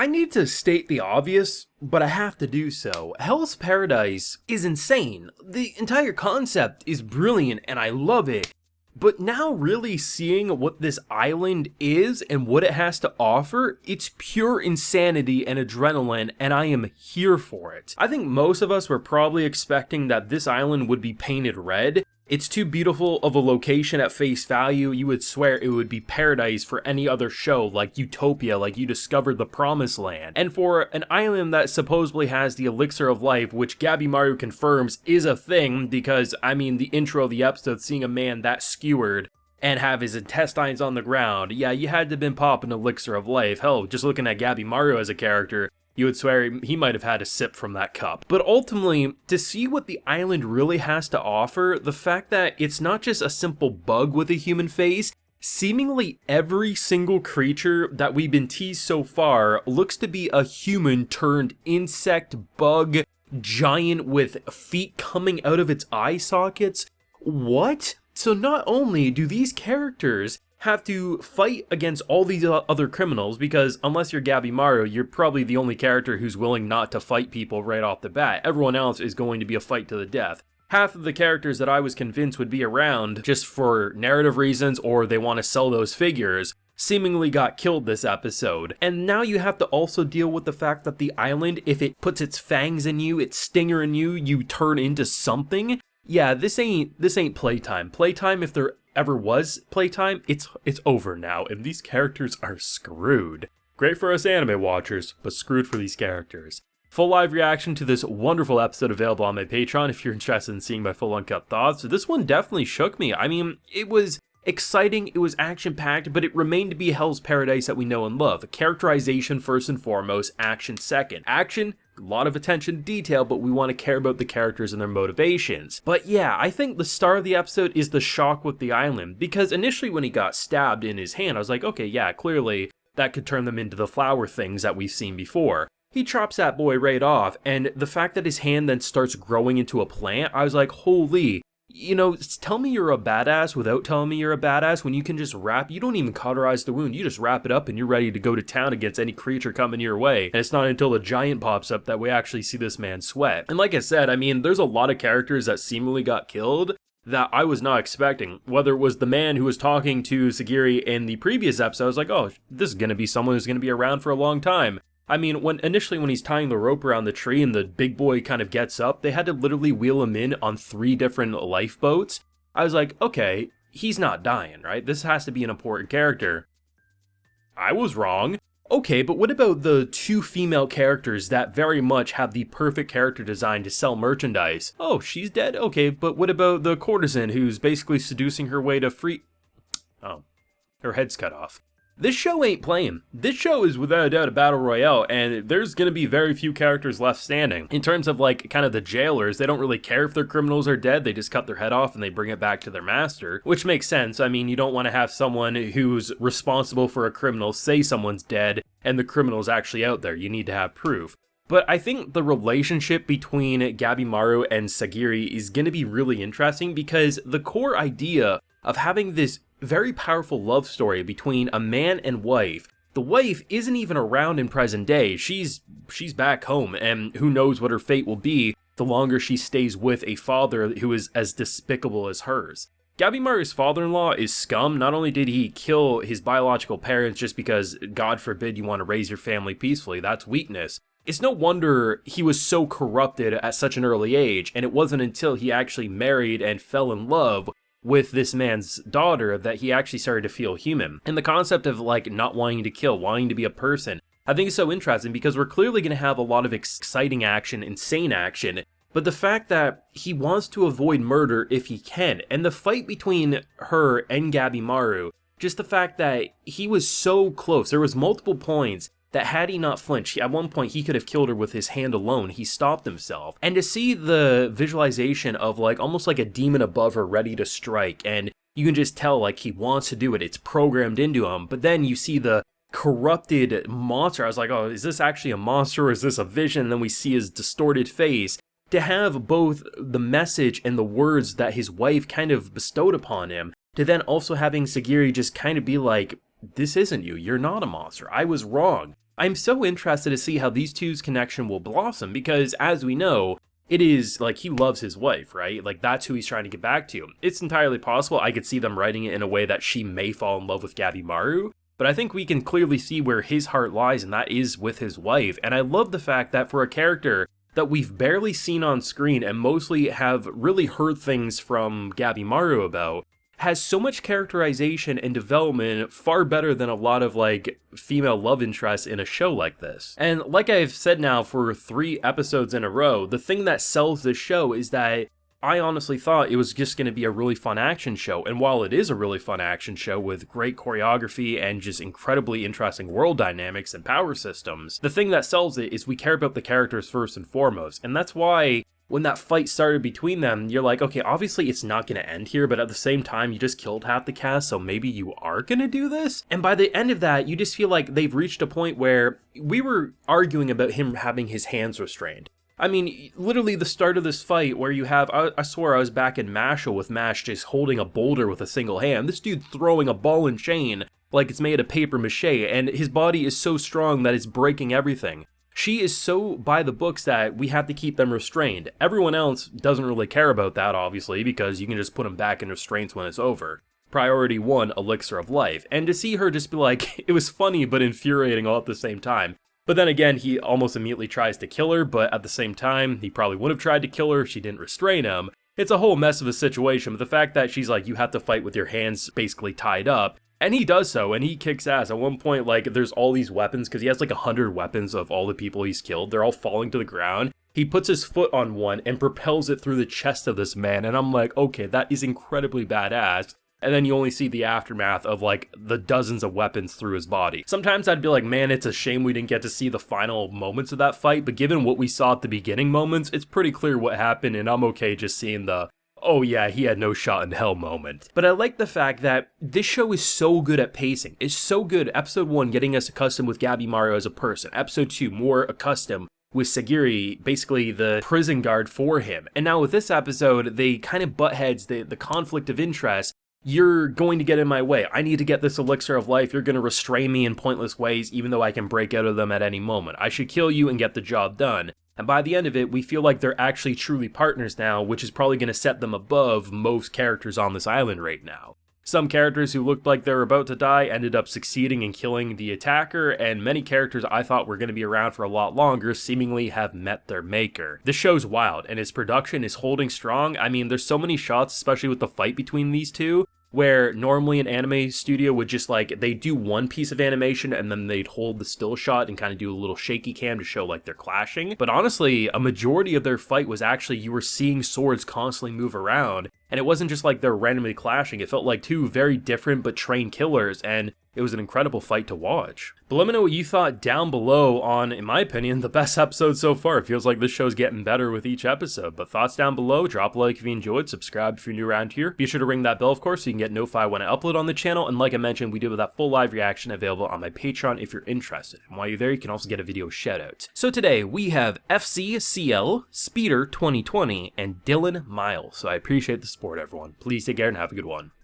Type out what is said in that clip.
I need to state the obvious, but I have to do so. Hell's Paradise is insane. The entire concept is brilliant and I love it. But now really seeing what this island is and what it has to offer, it's pure insanity and adrenaline, and I am here for it. I think most of us were probably expecting that this island would be painted red. It's too beautiful of a location at face value. You would swear it would be paradise for any other show, like Utopia, like You Discovered the Promised Land. And for an island that supposedly has the elixir of life, which Gabby Maru confirms is a thing, because, I mean, the intro of the episode, seeing a man that skewered and have his intestines on the ground, yeah, you had to have been popping elixir of life. Hell, just looking at Gabby Maru as a character, you would swear he might have had a sip from that cup. But ultimately, to see what the island really has to offer, the fact that it's not just a simple bug with a human face, seemingly every single creature that we've been teased so far looks to be a human turned insect, bug, giant with feet coming out of its eye sockets. What? So not only do these characters have to fight against all these other criminals, because unless you're Gabby Maru, you're probably the only character who's willing not to fight people right off the bat. Everyone else is going to be a fight to the death. Half of the characters that I was convinced would be around just for narrative reasons or they want to sell those figures seemingly got killed this episode. And now you have to also deal with the fact that the island, if it puts its fangs in you, its stinger in you, you turn into something. Yeah, this ain't playtime. Playtime, if there ever was playtime, it's over now, and these characters are screwed. Great for us anime watchers, but screwed for these characters. Full live reaction to this wonderful episode available on my Patreon if you're interested in seeing my full uncut thoughts. So this one definitely shook me. I mean, it was exciting, it was action-packed, but it remained to be Hell's Paradise that we know and love. Characterization first and foremost, action second. Action, a lot of attention to detail, but we want to care about the characters and their motivations. But yeah, I think the star of the episode is the shock with the island, because initially when he got stabbed in his hand, I was like, okay, yeah, clearly that could turn them into the flower things that we've seen before. He chops that boy right off, and the fact that his hand then starts growing into a plant, I was like, holy, you know, tell me you're a badass without telling me you're a badass when you can just wrap, you don't even cauterize the wound, you just wrap it up and you're ready to go to town against any creature coming your way. And it's not until the giant pops up that we actually see this man sweat. And like I said, I mean, there's a lot of characters that seemingly got killed that I was not expecting. Whether it was the man who was talking to Sagiri in the previous episode, I was like, oh, this is going to be someone who's going to be around for a long time. I mean, initially when he's tying the rope around the tree and the big boy kind of gets up, they had to literally wheel him in on 3 different lifeboats. I was like, okay, he's not dying, right? This has to be an important character. I was wrong. Okay, but what about the 2 female characters that very much have the perfect character design to sell merchandise? Oh, she's dead? Okay, but what about the courtesan who's basically seducing her way to free... Oh, her head's cut off. This show ain't playing. This show is without a doubt a battle royale, and there's gonna be very few characters left standing. In terms of like kind of the jailers, they don't really care if their criminals are dead, they just cut their head off and they bring it back to their master, which makes sense. I mean, you don't want to have someone who's responsible for a criminal say someone's dead and the criminal's actually out there. You need to have proof. But I think the relationship between Gabby Maru and Sagiri is gonna be really interesting because the core idea of having this very powerful love story between a man and wife. The wife isn't even around in present day. She's back home, and who knows what her fate will be the longer she stays with a father who is as despicable as hers. Gabby Maru's father-in-law is scum. Not only did he kill his biological parents just because, God forbid, you want to raise your family peacefully, that's weakness. It's no wonder he was so corrupted at such an early age, and it wasn't until he actually married and fell in love with this man's daughter that he actually started to feel human. And the concept of like not wanting to kill, wanting to be a person, I think is so interesting because we're clearly going to have a lot of exciting action, insane action, but the fact that he wants to avoid murder if he can, and the fight between her and Gabby Maru, just the fact that he was so close, there was multiple points that had he not flinched, at one point he could have killed her with his hand alone. He stopped himself. And to see the visualization of like almost like a demon above her ready to strike, and you can just tell like he wants to do it, it's programmed into him, but then you see the corrupted monster. I was like, oh, is this actually a monster or is this a vision? And then we see his distorted face. To have both the message and the words that his wife kind of bestowed upon him, to then also having Sagiri just kind of be like, this isn't you, you're not a monster, I was wrong. I'm so interested to see how these two's connection will blossom, because as we know, it is, like, he loves his wife, right? Like, that's who he's trying to get back to. It's entirely possible I could see them writing it in a way that she may fall in love with Gabby Maru, but I think we can clearly see where his heart lies, and that is with his wife. And I love the fact that for a character that we've barely seen on screen and mostly have really heard things from Gabby Maru about, has so much characterization and development far better than a lot of, like, female love interests in a show like this. And like I've said now for 3 episodes in a row, the thing that sells this show is that I honestly thought it was just going to be a really fun action show, and while it is a really fun action show with great choreography and just incredibly interesting world dynamics and power systems, the thing that sells it is we care about the characters first and foremost, and that's why when that fight started between them, you're like, okay, obviously it's not going to end here, but at the same time, you just killed half the cast, so maybe you are going to do this? And by the end of that, you just feel like they've reached a point where we were arguing about him having his hands restrained. I mean, literally the start of this fight where you have, I swear I was back in Mashal with Mash just holding a boulder with a single hand. This dude throwing a ball and chain like it's made of paper mache, and his body is so strong that it's breaking everything. She is so by the books that we have to keep them restrained. Everyone else doesn't really care about that, obviously, because you can just put them back in restraints when it's over. Priority 1, elixir of life. And to see her just be like, it was funny but infuriating all at the same time. But then again, he almost immediately tries to kill her, but at the same time, he probably would have tried to kill her if she didn't restrain him. It's a whole mess of a situation, but the fact that she's like, you have to fight with your hands basically tied up, and he does so, and he kicks ass. At one point, like, there's all these weapons, because he has like 100 weapons of all the people he's killed. They're all falling to the ground. He puts his foot on one and propels it through the chest of this man, and I'm like, okay, that is incredibly badass. And then you only see the aftermath of, like, the dozens of weapons through his body. Sometimes I'd be like, man, it's a shame we didn't get to see the final moments of that fight, but given what we saw at the beginning moments, it's pretty clear what happened, and I'm okay just seeing the, oh yeah, he had no shot in hell moment. But I like the fact that this show is so good at pacing. It's so good. Episode 1, getting us accustomed with Gabby Maru as a person. Episode 2, more accustomed with Sagiri, basically the prison guard for him. And now with this episode, they kind of butt heads, the conflict of interest. You're going to get in my way. I need to get this elixir of life. You're going to restrain me in pointless ways, even though I can break out of them at any moment. I should kill you and get the job done. And by the end of it, we feel like they're actually truly partners now, which is probably going to set them above most characters on this island right now. Some characters who looked like they were about to die ended up succeeding in killing the attacker, and many characters I thought were going to be around for a lot longer seemingly have met their maker. This show's wild, and its production is holding strong. I mean, there's so many shots, especially with the fight between these two, where normally an anime studio would just like, they do one piece of animation and then they'd hold the still shot and kind of do a little shaky cam to show like they're clashing. But honestly, a majority of their fight was actually, you were seeing swords constantly move around, and it wasn't just like they're randomly clashing. It felt like two very different but trained killers, and it was an incredible fight to watch. But let me know what you thought down below on, in my opinion, the best episode so far. It feels like this show's getting better with each episode. But thoughts down below, drop a like if you enjoyed, subscribe if you're new around here. Be sure to ring that bell, of course, so you can get notified when I upload on the channel. And like I mentioned, we do have that full live reaction available on my Patreon if you're interested. And while you're there, you can also get a video shout out. So today, we have FCCL, Speeder 2020, and Dylan Miles. So I appreciate the support, everyone. Please take care and have a good one.